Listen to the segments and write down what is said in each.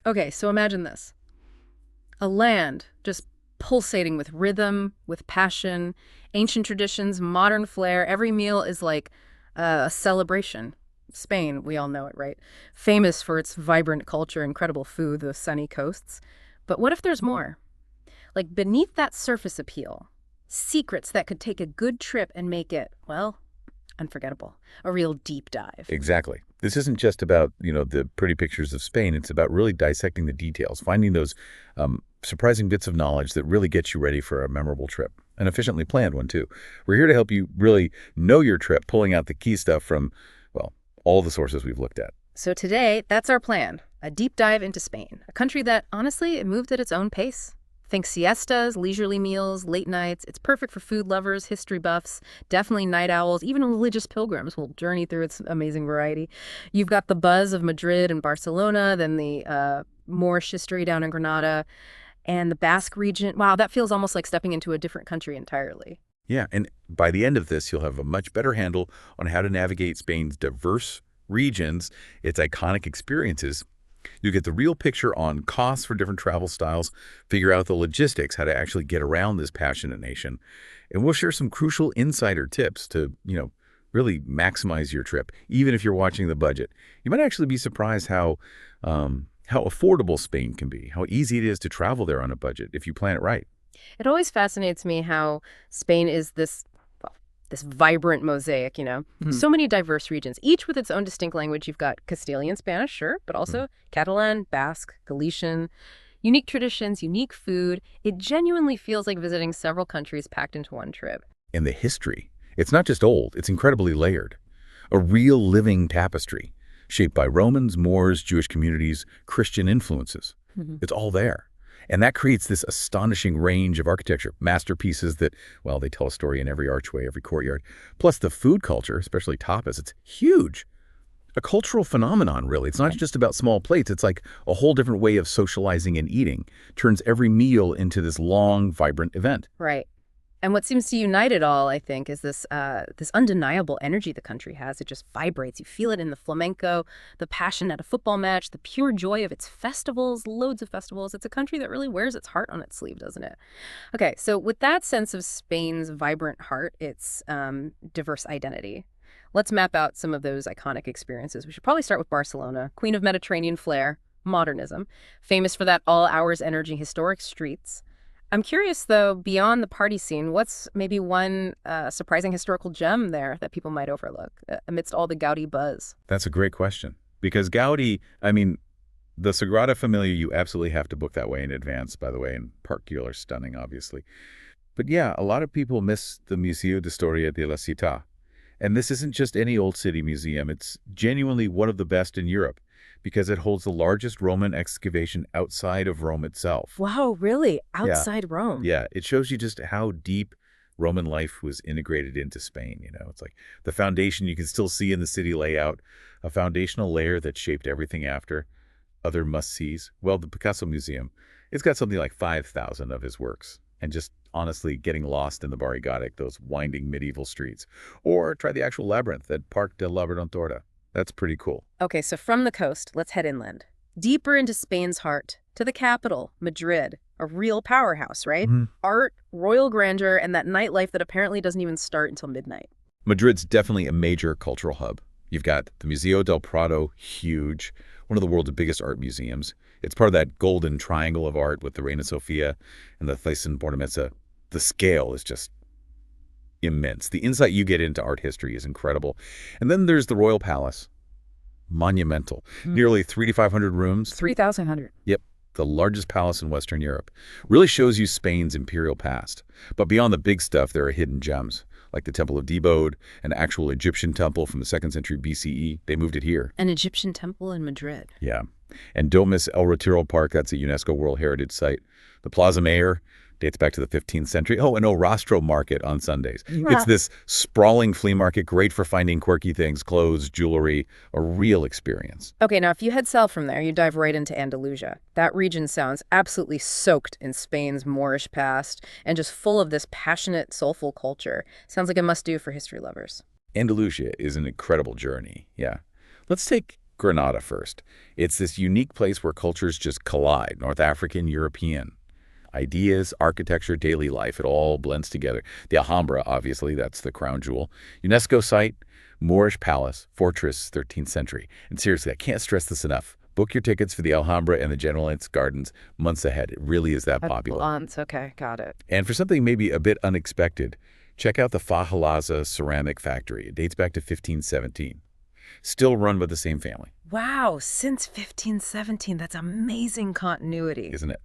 Okay, so imagine this. A land just pulsating with rhythm, with passion, ancient traditions, modern flair. Every meal is like a celebration. Spain, we all know it, right? Famous for its vibrant culture, incredible food, the sunny coasts. But what if there's more? Like beneath that surface appeal, secrets that could take a good trip and make it, well, unforgettable. A real deep dive. Exactly. This isn't just about, the pretty pictures of Spain. It's about really dissecting the details, finding those surprising bits of knowledge that really get you ready for a memorable trip, an efficiently planned one, too. We're here to help you really know your trip, pulling out the key stuff from, well, all the sources we've looked at. So today, that's our plan. A deep dive into Spain, a country that, honestly, it moved at its own pace. Think siestas, leisurely meals, late nights. It's perfect for food lovers, history buffs, definitely night owls, even religious pilgrims will journey through its amazing variety. You've got the buzz of Madrid and Barcelona, then the Moorish history down in Granada, and the Basque region. Wow, that feels almost like stepping into a different country entirely. Yeah, and by the end of this, you'll have a much better handle on how to navigate Spain's diverse regions, its iconic experiences. You get the real picture on costs for different travel styles, figure out the logistics, how to actually get around this passionate nation. And we'll share some crucial insider tips to, really maximize your trip, even if you're watching the budget. You might actually be surprised how affordable Spain can be, how easy it is to travel there on a budget if you plan it right. It always fascinates me how Spain is this vibrant mosaic. So many diverse regions, each with its own distinct language. You've got Castilian Spanish, sure, but also Catalan, Basque, Galician, unique traditions, unique food. It genuinely feels like visiting several countries packed into one trip. And the history. It's not just old, it's incredibly layered. A real living tapestry, shaped by Romans, Moors, Jewish communities, Christian influences. It's all there. And that creates this astonishing range of architecture, masterpieces that, well, they tell a story in every archway, every courtyard. Plus the food culture, especially tapas, it's huge. A cultural phenomenon, really. It's not just about small plates. It's like a whole different way of socializing and eating. Turns every meal into this long, vibrant event. Right. And what seems to unite it all, I think, is this undeniable energy the country has. It just vibrates. You feel it in the flamenco, the passion at a football match, the pure joy of its festivals, loads of festivals. It's a country that really wears its heart on its sleeve, doesn't it? Okay, so with that sense of Spain's vibrant heart, its diverse identity, let's map out some of those iconic experiences. We should probably start with Barcelona, queen of Mediterranean flair, modernism, famous for that all-hours energy, historic streets. I'm curious, though, beyond the party scene, what's maybe one surprising historical gem there that people might overlook amidst all the Gaudi buzz? That's a great question. Because Gaudi, the Sagrada Familia, you absolutely have to book that way in advance, by the way, and Park Güell are stunning, obviously. But yeah, a lot of people miss the Museo d'Historia de la Ciutat. And this isn't just any old city museum. It's genuinely one of the best in Europe because it holds the largest Roman excavation outside of Rome itself. Wow, really? Outside Rome? Yeah, it shows you just how deep Roman life was integrated into Spain. It's like the foundation you can still see in the city layout, a foundational layer that shaped everything after. Other must-sees. Well, the Picasso Museum, it's got something like 5,000 of his works. And just honestly getting lost in the Barri Gothic, those winding medieval streets. Or try the actual labyrinth at Parc de la Verdontora. That's pretty cool. Okay, so from the coast, let's head inland. Deeper into Spain's heart, to the capital, Madrid, a real powerhouse, right? Art, royal grandeur, and that nightlife that apparently doesn't even start until midnight. Madrid's definitely a major cultural hub. You've got the Museo del Prado, huge, one of the world's biggest art museums. It's part of that golden triangle of art with the Reina Sofia and the Thyssen-Bornemisza. The scale is just immense. The insight you get into art history is incredible. And then there's the Royal Palace. Monumental. Nearly 3,500 rooms. 3,100. Yep. The largest palace in Western Europe. Really shows you Spain's imperial past. But beyond the big stuff, there are hidden gems, like the Temple of Debode, an actual Egyptian temple from the 2nd century BCE. They moved it here. An Egyptian temple in Madrid. Yeah. And don't miss El Retiro Park. That's a UNESCO World Heritage Site. The Plaza Mayor dates back to the 15th century. Oh, and Rostro Market on Sundays. It's this sprawling flea market, great for finding quirky things, clothes, jewelry, a real experience. Okay, now if you head south from there, you dive right into Andalusia. That region sounds absolutely soaked in Spain's Moorish past and just full of this passionate, soulful culture. Sounds like a must-do for history lovers. Andalusia is an incredible journey, yeah. Let's take Granada first. It's this unique place where cultures just collide, North African, European. Ideas, architecture, daily life, it all blends together. The Alhambra, obviously, that's the crown jewel. UNESCO site, Moorish palace, fortress, 13th century. And seriously, I can't stress this enough. Book your tickets for the Alhambra and the Generalites Gardens months ahead. It really is that popular. Months, okay, got it. And for something maybe a bit unexpected, check out the Fajalaza ceramic factory. It dates back to 1517. Still run by the same family. Wow, since 1517, that's amazing continuity. Isn't it?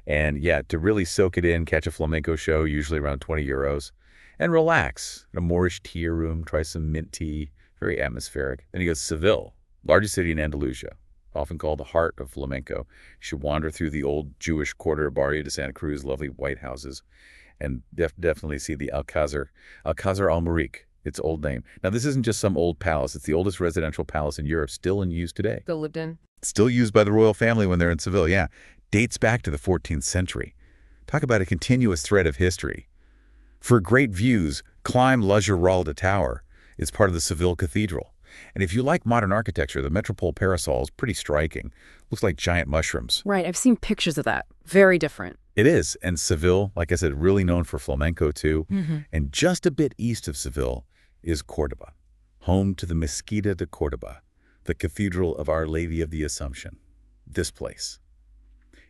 And yeah, to really soak it in, catch a flamenco show, usually around 20 euros, and relax. In a Moorish tea room, try some mint tea, very atmospheric. Then you go to Seville, largest city in Andalusia, often called the heart of flamenco. You should wander through the old Jewish quarter, Barrio de Santa Cruz, lovely white houses, and definitely see the Alcázar Almeric, its old name. Now, this isn't just some old palace. It's the oldest residential palace in Europe, still in use today. Still lived in? Still used by the royal family when they're in Seville, yeah. Dates back to the 14th century. Talk about a continuous thread of history. For great views, climb La Giralda Tower. It's part of the Seville Cathedral. And if you like modern architecture, the Metropole parasol is pretty striking. Looks like giant mushrooms. Right, I've seen pictures of that. Very different. It is. And Seville, like I said, really known for flamenco too. And just a bit east of Seville is Córdoba, home to the Mezquita de Córdoba, the Cathedral of Our Lady of the Assumption. This place.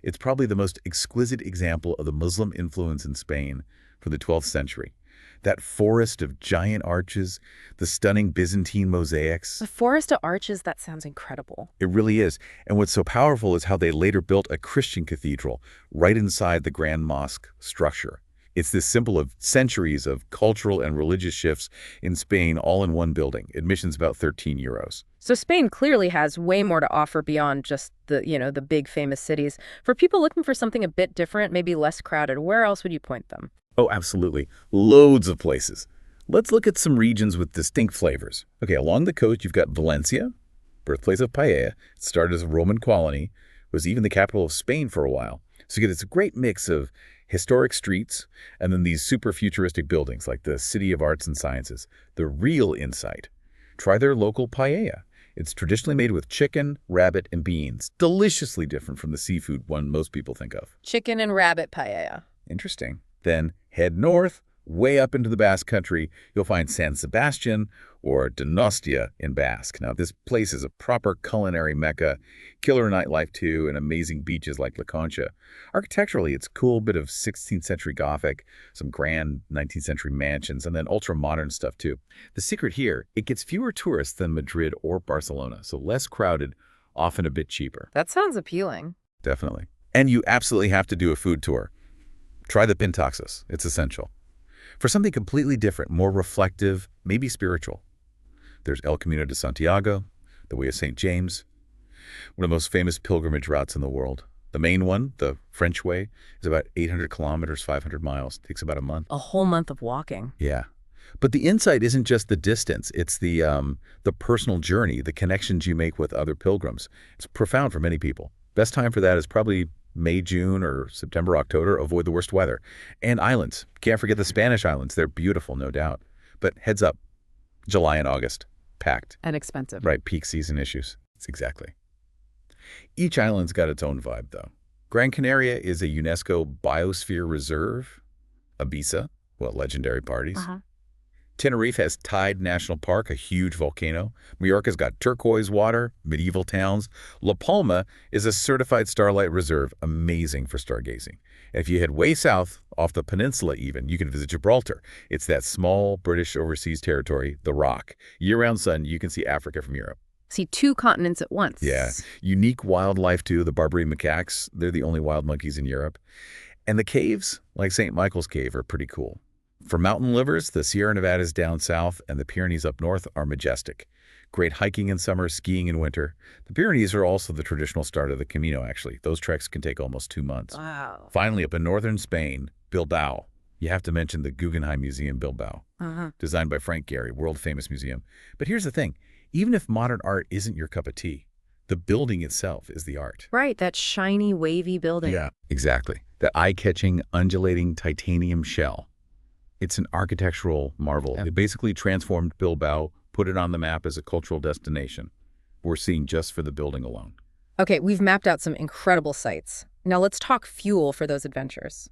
It's probably the most exquisite example of the Muslim influence in Spain from the 12th century. That forest of giant arches, the stunning Byzantine mosaics. The forest of arches, that sounds incredible. It really is. And what's so powerful is how they later built a Christian cathedral right inside the Grand Mosque structure. It's this symbol of centuries of cultural and religious shifts in Spain all in one building. Admission's about 13 euros. So Spain clearly has way more to offer beyond just the big famous cities. For people looking for something a bit different, maybe less crowded, where else would you point them? Oh, absolutely. Loads of places. Let's look at some regions with distinct flavors. Okay, along the coast, you've got Valencia, birthplace of paella. It started as a Roman colony, was even the capital of Spain for a while. So you get this great mix of historic streets and then these super futuristic buildings like the City of Arts and Sciences. The real insight. Try their local paella. It's traditionally made with chicken, rabbit, and beans. Deliciously different from the seafood one most people think of. Chicken and rabbit paella. Interesting. Then head north, way up into the Basque Country. You'll find San Sebastian or Donostia in Basque. Now, this place is a proper culinary mecca, killer nightlife too, and amazing beaches like La Concha. Architecturally, it's a cool bit of 16th century Gothic, some grand 19th century mansions, and then ultra-modern stuff too. The secret here, it gets fewer tourists than Madrid or Barcelona, so less crowded, often a bit cheaper. That sounds appealing. Definitely. And you absolutely have to do a food tour. Try the pintaxis. It's essential. For something completely different, more reflective, maybe spiritual, there's El Camino de Santiago, the Way of St. James, one of the most famous pilgrimage routes in the world. The main one, the French Way, is about 800 kilometers, 500 miles. It takes about a month. A whole month of walking. Yeah. But the insight isn't just the distance. It's the personal journey, the connections you make with other pilgrims. It's profound for many people. Best time for that is probably May, June, or September, October. Avoid the worst weather. And islands. Can't forget the Spanish islands. They're beautiful, no doubt. But heads up, July and August, packed. And expensive. Right, peak season issues. It's exactly. Each island's got its own vibe, though. Gran Canaria is a UNESCO Biosphere Reserve. Ibiza, well, legendary parties. Tenerife has Tide National Park, a huge volcano. Mallorca's got turquoise water, medieval towns. La Palma is a certified starlight reserve, amazing for stargazing. And if you head way south, off the peninsula even, you can visit Gibraltar. It's that small British overseas territory, the Rock. Year-round sun, you can see Africa from Europe. See 2 continents at once. Yeah. Unique wildlife, too. The Barbary macaques, they're the only wild monkeys in Europe. And the caves, like St. Michael's Cave, are pretty cool. For mountain livers, the Sierra Nevadas down south and the Pyrenees up north are majestic. Great hiking in summer, skiing in winter. The Pyrenees are also the traditional start of the Camino, actually. Those treks can take almost 2 months. Wow. Finally, up in northern Spain, Bilbao. You have to mention the Guggenheim Museum Bilbao, designed by Frank Gehry, world-famous museum. But here's the thing. Even if modern art isn't your cup of tea, the building itself is the art. Right, that shiny, wavy building. Yeah, exactly. That eye-catching, undulating titanium shell. It's an architectural marvel. It basically transformed Bilbao, put it on the map as a cultural destination. we're seeing just for the building alone. Okay, we've mapped out some incredible sites. Now let's talk fuel for those adventures.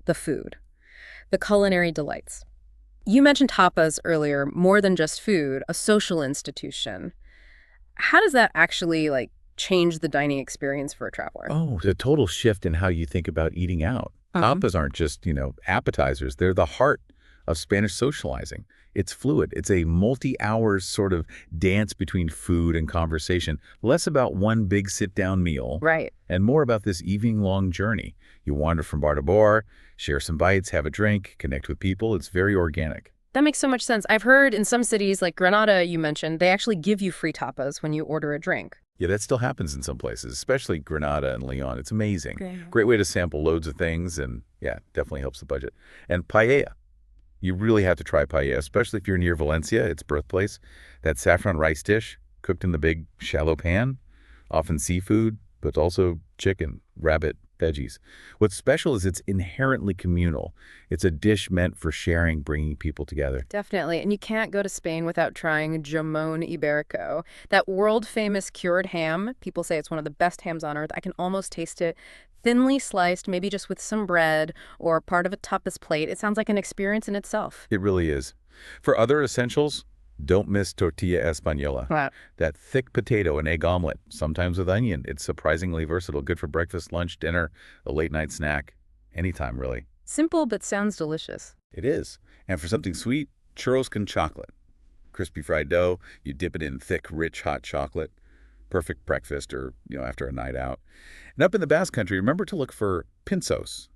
The food. The culinary delights. You mentioned tapas earlier, more than just food, a social institution. How does that actually, change the dining experience for a traveler? Oh, the total shift in how you think about eating out. Tapas aren't just, appetizers. They're the heart of Spanish socializing. It's fluid. It's a multi-hour sort of dance between food and conversation, less about one big sit-down meal, Right. and more about this evening-long journey. You wander from bar to bar, share some bites, have a drink, connect with people. It's very organic. That makes so much sense. I've heard in some cities, like Granada you mentioned, they actually give you free tapas when you order a drink. Yeah, that still happens in some places, especially Granada and Leon. It's amazing. Great way to sample loads of things, and yeah, definitely helps the budget. And paella. You really have to try paella, especially if you're near Valencia, its birthplace. That saffron rice dish, cooked in the big, shallow pan, often seafood, but also chicken, rabbit, veggies. What's special is it's inherently communal. It's a dish meant for sharing, bringing people together. Definitely. And you can't go to Spain without trying Jamón Ibérico. That world-famous cured ham, people say it's one of the best hams on earth. I can almost taste it. Thinly sliced, maybe just with some bread or part of a tapas plate. It sounds like an experience in itself. It really is. For other essentials, don't miss tortilla española. Wow. That thick potato and egg omelet, sometimes with onion. It's surprisingly versatile, good for breakfast, lunch, dinner, a late-night snack, anytime, really. Simple, but sounds delicious. It is. And for something sweet, churros con chocolate. Crispy fried dough, you dip it in thick, rich, hot chocolate. Perfect breakfast or, after a night out. And up in the Basque Country, remember to look for pinzos.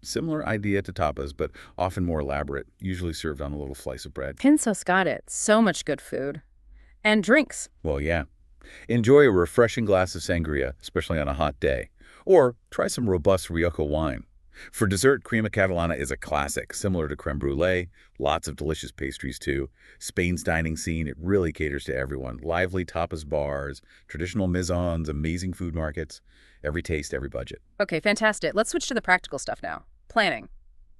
Similar idea to tapas, but often more elaborate, usually served on a little slice of bread. Pinzos got it. So much good food. And drinks. Well, yeah. Enjoy a refreshing glass of sangria, especially on a hot day. Or try some robust Rioja wine. For dessert, crema catalana is a classic, similar to creme brulee. Lots of delicious pastries, too. Spain's dining scene, it really caters to everyone. Lively tapas bars, traditional maisons, amazing food markets. Every taste, every budget. Okay, fantastic. Let's switch to the practical stuff now. Planning.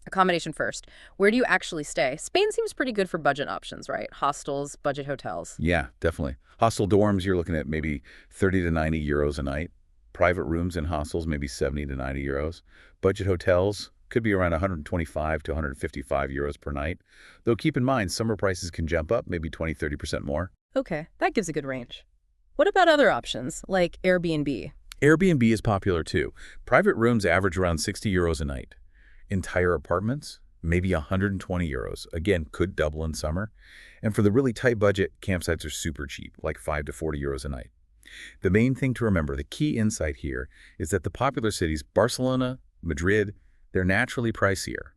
Accommodation first. Where do you actually stay? Spain seems pretty good for budget options, right? Hostels, budget hotels. Yeah, definitely. Hostel dorms, you're looking at maybe 30 to 90 euros a night. Private rooms in hostels, maybe 70 to 90 euros. Budget hotels could be around 125 to 155 euros per night. Though keep in mind, summer prices can jump up, maybe 20–30% more. Okay, that gives a good range. What about other options, like Airbnb? Airbnb is popular too. Private rooms average around 60 euros a night. Entire apartments, maybe 120 euros. Again, could double in summer. And for the really tight budget, campsites are super cheap, like 5 to 40 euros a night. The main thing to remember, the key insight here, is that the popular cities, Barcelona, Madrid, they're naturally pricier.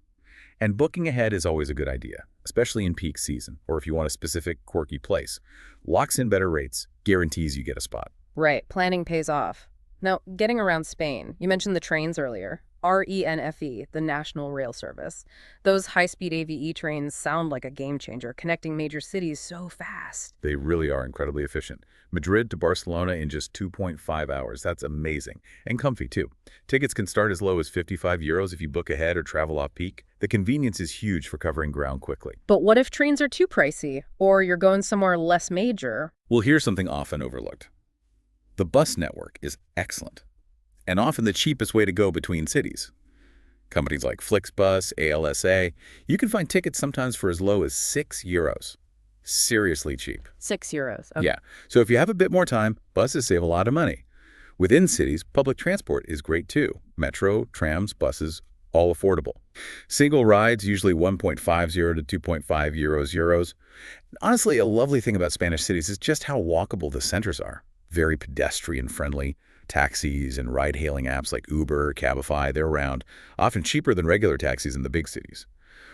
And booking ahead is always a good idea, especially in peak season, or if you want a specific quirky place. Locks in better rates, guarantees you get a spot. Right, planning pays off. Now, getting around Spain, you mentioned the trains earlier. RENFE, the National Rail Service. Those high-speed AVE trains sound like a game changer, connecting major cities so fast. They really are incredibly efficient. Madrid to Barcelona in just 2.5 hours. That's amazing. And comfy, too. Tickets can start as low as 55 euros if you book ahead or travel off-peak. The convenience is huge for covering ground quickly. But what if trains are too pricey, or you're going somewhere less major? Well, here's something often overlooked. The bus network is excellent, and often the cheapest way to go between cities. Companies like Flixbus, ALSA, you can find tickets sometimes for as low as 6 euros. Seriously cheap. 6 euros. Okay. Yeah, so if you have a bit more time, buses save a lot of money. Within cities, public transport is great too. Metro, trams, buses, all affordable. Single rides, usually 1.50 to 2.5 euros. Honestly, a lovely thing about Spanish cities is just how walkable the centers are. Very pedestrian-friendly. Taxis and ride-hailing apps like Uber, Cabify, they're around, often cheaper than regular taxis in the big cities.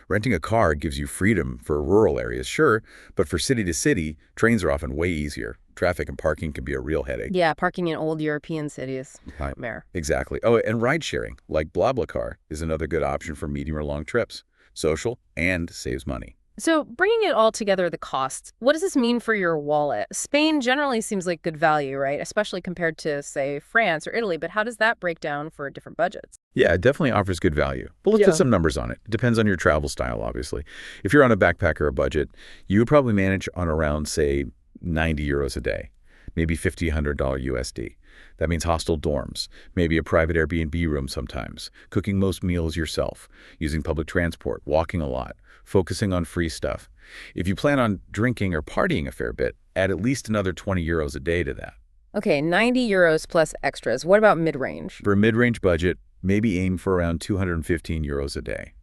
Renting a car gives you freedom for rural areas, sure, but for city to city, trains are often way easier. Traffic and parking can be a real headache. Yeah, parking in old European cities. Nightmare. Exactly. Oh, and ride-sharing, like BlaBlaCar, is another good option for medium or long trips. Social and saves money. So bringing it all together, the costs, what does this mean for your wallet? Spain generally seems like good value, right? Especially compared to, say, France or Italy. But how does that break down for different budgets? Yeah, it definitely offers good value. But let's put some numbers on it. It depends on your travel style, obviously. If you're on a backpacker or budget, you would probably manage on around, say, 90 euros a day. maybe $50, $100 USD. That means hostel dorms, maybe a private Airbnb room sometimes, cooking most meals yourself, using public transport, walking a lot, focusing on free stuff. If you plan on drinking or partying a fair bit, add at least another 20 euros a day to that. Okay, 90 euros plus extras. What about mid-range? For a mid-range budget, maybe aim for around 215 euros a day,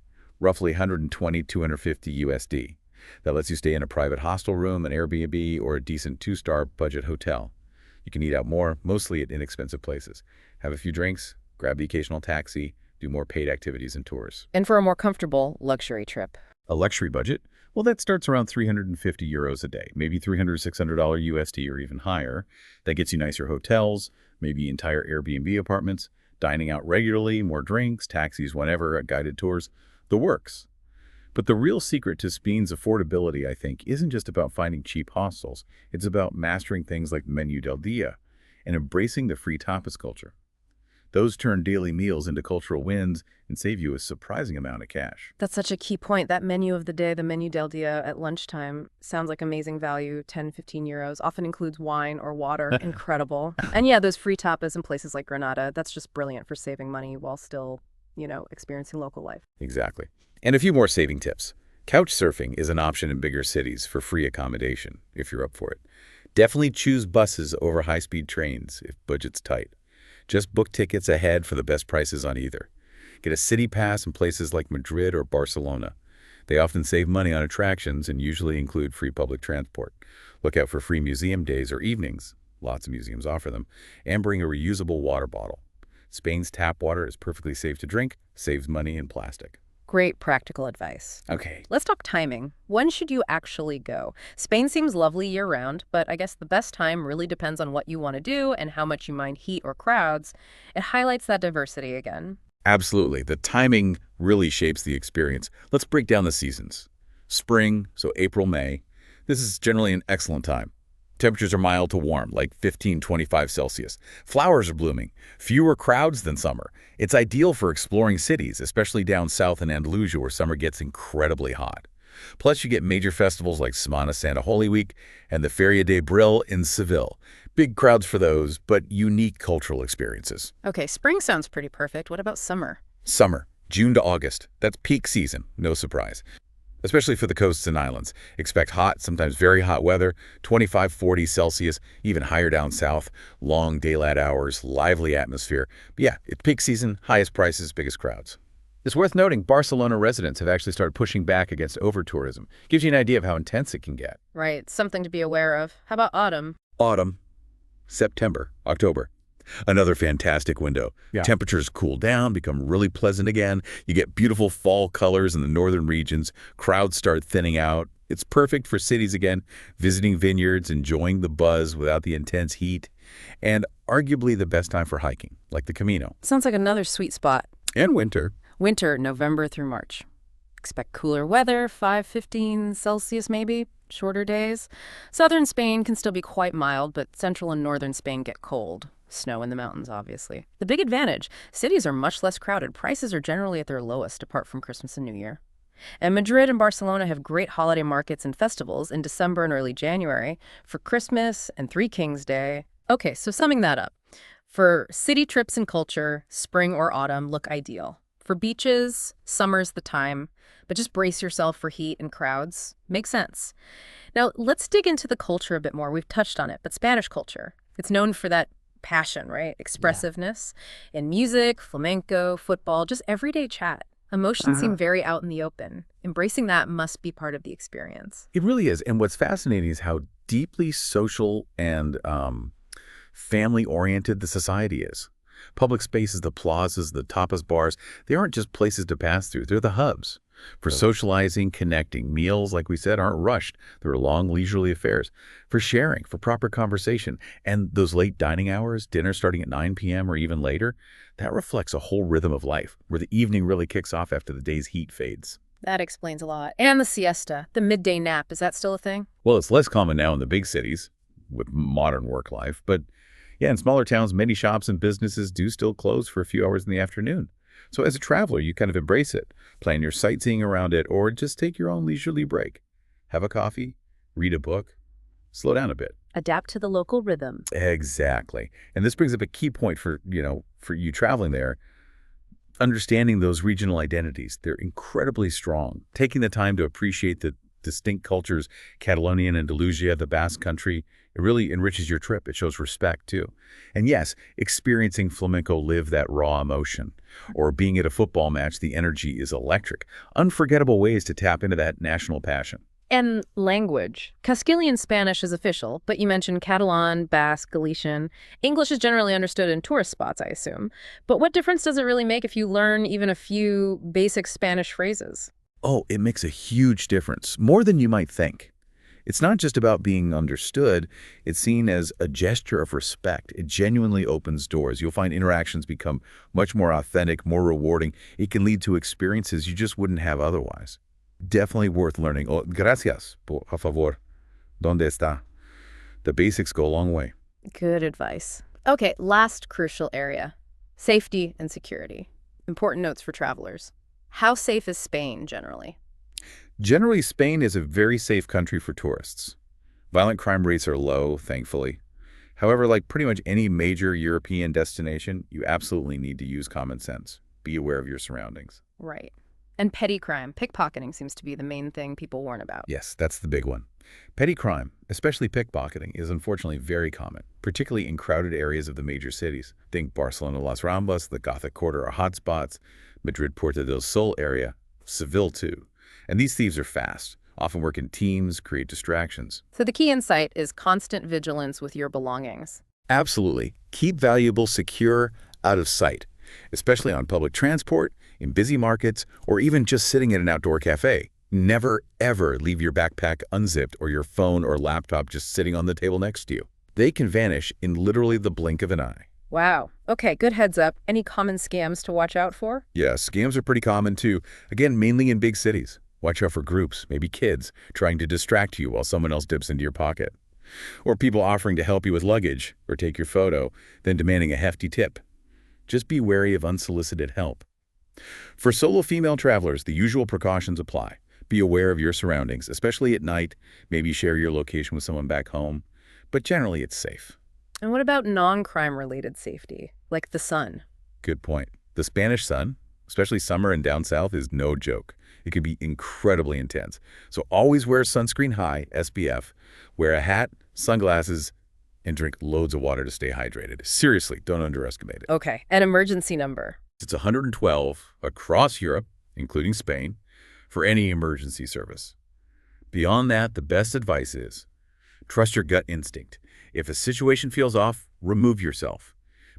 roughly 120, 250 USD. That lets you stay in a private hostel room, an Airbnb, or a decent 2-star budget hotel. You can eat out more, mostly at inexpensive places. Have a few drinks, grab the occasional taxi, do more paid activities and tours. And for a more comfortable luxury trip? A luxury budget? Well, that starts around 350 euros a day, maybe $300, $600 USD or even higher. That gets you nicer hotels, maybe entire Airbnb apartments, dining out regularly, more drinks, taxis whenever, guided tours, the works. But the real secret to Spain's affordability, I think, isn't just about finding cheap hostels. It's about mastering things like menu del dia and embracing the free tapas culture. Those turn daily meals into cultural wins and save you a surprising amount of cash. That's such a key point. That menu of the day, the menu del dia at lunchtime, sounds like amazing value, 10, 15 euros, often includes wine or water. Incredible. And yeah, those free tapas in places like Granada, that's just brilliant for saving money while still, experiencing local life. Exactly. And a few more saving tips. Couch surfing is an option in bigger cities for free accommodation, if you're up for it. Definitely choose buses over high-speed trains if budget's tight. Just book tickets ahead for the best prices on either. Get a city pass in places like Madrid or Barcelona. They often save money on attractions and usually include free public transport. Look out for free museum days or evenings. Lots of museums offer them. And bring a reusable water bottle. Spain's tap water is perfectly safe to drink, saves money in plastic. Great practical advice. Okay. Let's talk timing. When should you actually go? Spain seems lovely year-round, but I guess the best time really depends on what you want to do and how much you mind heat or crowds. It highlights that diversity again. Absolutely. The timing really shapes the experience. Let's break down the seasons. Spring, so April, May. This is generally an excellent time. Temperatures are mild to warm, like 15, 25 Celsius. Flowers are blooming. Fewer crowds than summer. It's ideal for exploring cities, especially down south in Andalusia where summer gets incredibly hot. Plus, you get major festivals like Semana Santa Holy Week and the Feria de Abril in Seville. Big crowds for those, but unique cultural experiences. Okay, spring sounds pretty perfect. What about summer? Summer, June to August. That's peak season, no surprise. Especially for the coasts and islands. Expect hot, sometimes very hot weather, 25, 40 Celsius, even higher down south, long daylight hours, lively atmosphere. But yeah, it's peak season, highest prices, biggest crowds. It's worth noting Barcelona residents have actually started pushing back against over-tourism. Gives you an idea of how intense it can get. Right, something to be aware of. How about autumn? Autumn, September, October. Another fantastic window. Yeah. Temperatures cool down, become really pleasant again. You get beautiful fall colors in the northern regions. Crowds start thinning out. It's perfect for cities again, visiting vineyards, enjoying the buzz without the intense heat, and arguably the best time for hiking, like the Camino. Sounds like another sweet spot. And winter. Winter, November through March. Expect cooler weather, 5, 15 Celsius maybe, shorter days. Southern Spain can still be quite mild, but central and northern Spain get cold. Snow in the mountains, obviously. The big advantage, cities are much less crowded. Prices are generally at their lowest, apart from Christmas and New Year. And Madrid and Barcelona have great holiday markets and festivals in December and early January for Christmas and Three Kings Day. Okay, so summing that up. For city trips and culture, spring or autumn look ideal. For beaches, summer's the time, but just brace yourself for heat and crowds. Makes sense. Now, let's dig into the culture a bit more. We've touched on it, but Spanish culture. It's known for that passion, right? Expressiveness in music, flamenco, football, just everyday chat. Emotions seem very out in the open. Embracing that must be part of the experience. It really is. And what's fascinating is how deeply social and family-oriented the society is. Public spaces, the plazas, the tapas bars, they aren't just places to pass through. They're the hubs for socializing, connecting. Meals, like we said, aren't rushed. They're long, leisurely affairs. For sharing, for proper conversation. And those late dining hours, dinner starting at 9 p.m. or even later, that reflects a whole rhythm of life where the evening really kicks off after the day's heat fades. That explains a lot. And the siesta, the midday nap, is that still a thing? Well, it's less common now in the big cities with modern work life. But yeah, in smaller towns, many shops and businesses do still close for a few hours in the afternoon. So as a traveler, you kind of embrace it, plan your sightseeing around it, or just take your own leisurely break. Have a coffee, read a book, slow down a bit. Adapt to the local rhythm. Exactly. And this brings up a key point for you traveling there. Understanding those regional identities, they're incredibly strong. Taking the time to appreciate the distinct cultures, Catalonia and Andalusia, the Basque Country, it really enriches your trip. It shows respect, too. And yes, experiencing flamenco live that raw emotion. Or being at a football match, the energy is electric. Unforgettable ways to tap into that national passion. And language. Castilian Spanish is official, but you mentioned Catalan, Basque, Galician. English is generally understood in tourist spots, I assume. But what difference does it really make if you learn even a few basic Spanish phrases? Oh, it makes a huge difference, more than you might think. It's not just about being understood, it's seen as a gesture of respect. It genuinely opens doors. You'll find interactions become much more authentic, more rewarding. It can lead to experiences you just wouldn't have otherwise. Definitely worth learning. Oh, gracias, por favor. ¿Dónde está? The basics go a long way. Good advice. Okay, last crucial area. Safety and security. Important notes for travelers. How safe is Spain, generally? Generally, Spain is a very safe country for tourists. Violent crime rates are low, thankfully. However, like pretty much any major European destination, you absolutely need to use common sense. Be aware of your surroundings. Right. And petty crime, pickpocketing seems to be the main thing people warn about. Yes, that's the big one. Petty crime, especially pickpocketing, is unfortunately very common, particularly in crowded areas of the major cities. Think Barcelona, Las Ramblas, the Gothic Quarter are hotspots, Madrid, Puerto del Sol area, Seville too. And these thieves are fast, often work in teams, create distractions. So the key insight is constant vigilance with your belongings. Absolutely. Keep valuables secure, out of sight, especially on public transport, in busy markets, or even just sitting at an outdoor cafe. Never, ever leave your backpack unzipped or your phone or laptop just sitting on the table next to you. They can vanish in literally the blink of an eye. Wow. Okay, good heads up. Any common scams to watch out for? Yeah, scams are pretty common too. Again, mainly in big cities. Watch out for groups, maybe kids, trying to distract you while someone else dips into your pocket. Or people offering to help you with luggage or take your photo, then demanding a hefty tip. Just be wary of unsolicited help. For solo female travelers, the usual precautions apply. Be aware of your surroundings, especially at night. Maybe share your location with someone back home. But generally, it's safe. And what about non-crime-related safety, like the sun? Good point. The Spanish sun, especially summer and down south, is no joke. It can be incredibly intense. So always wear sunscreen high, SPF, wear a hat, sunglasses, and drink loads of water to stay hydrated. Seriously, don't underestimate it. Okay, an emergency number. It's 112 across Europe, including Spain, for any emergency service. Beyond that, the best advice is trust your gut instinct. If a situation feels off, remove yourself.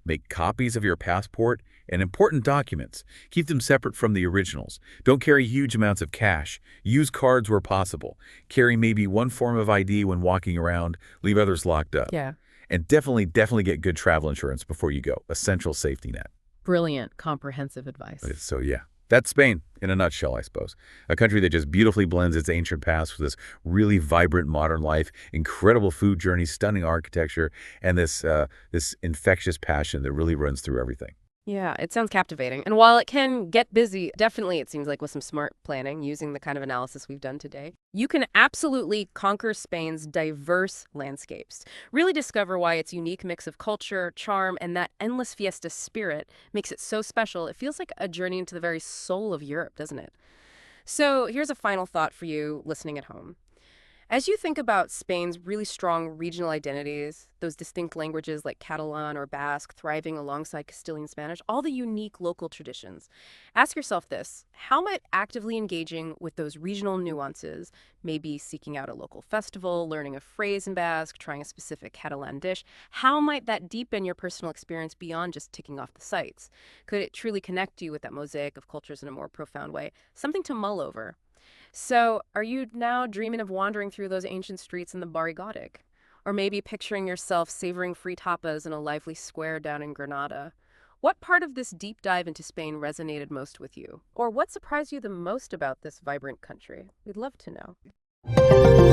Make copies of your passport and important documents. Keep them separate from the originals. Don't carry huge amounts of cash. Use cards where possible. Carry maybe one form of ID when walking around. Leave others locked up. Yeah. And definitely get good travel insurance before you go. Essential safety net. Brilliant, comprehensive advice. So yeah, that's Spain in a nutshell, I suppose. A country that just beautifully blends its ancient past with this really vibrant modern life, incredible food journeys, stunning architecture, and this infectious passion that really runs through everything. Yeah, it sounds captivating. And while it can get busy, definitely it seems like with some smart planning, using the kind of analysis we've done today, you can absolutely conquer Spain's diverse landscapes. Really discover why its unique mix of culture, charm, and that endless fiesta spirit makes it so special. It feels like a journey into the very soul of Europe, doesn't it? So here's a final thought for you listening at home. As you think about Spain's really strong regional identities, those distinct languages like Catalan or Basque thriving alongside Castilian Spanish, all the unique local traditions, ask yourself this: how might actively engaging with those regional nuances, maybe seeking out a local festival, learning a phrase in Basque, trying a specific Catalan dish, how might that deepen your personal experience beyond just ticking off the sites? Could it truly connect you with that mosaic of cultures in a more profound way? Something to mull over. So, are you now dreaming of wandering through those ancient streets in the Barri Gothic? Or maybe picturing yourself savoring free tapas in a lively square down in Granada? What part of this deep dive into Spain resonated most with you? Or what surprised you the most about this vibrant country? We'd love to know.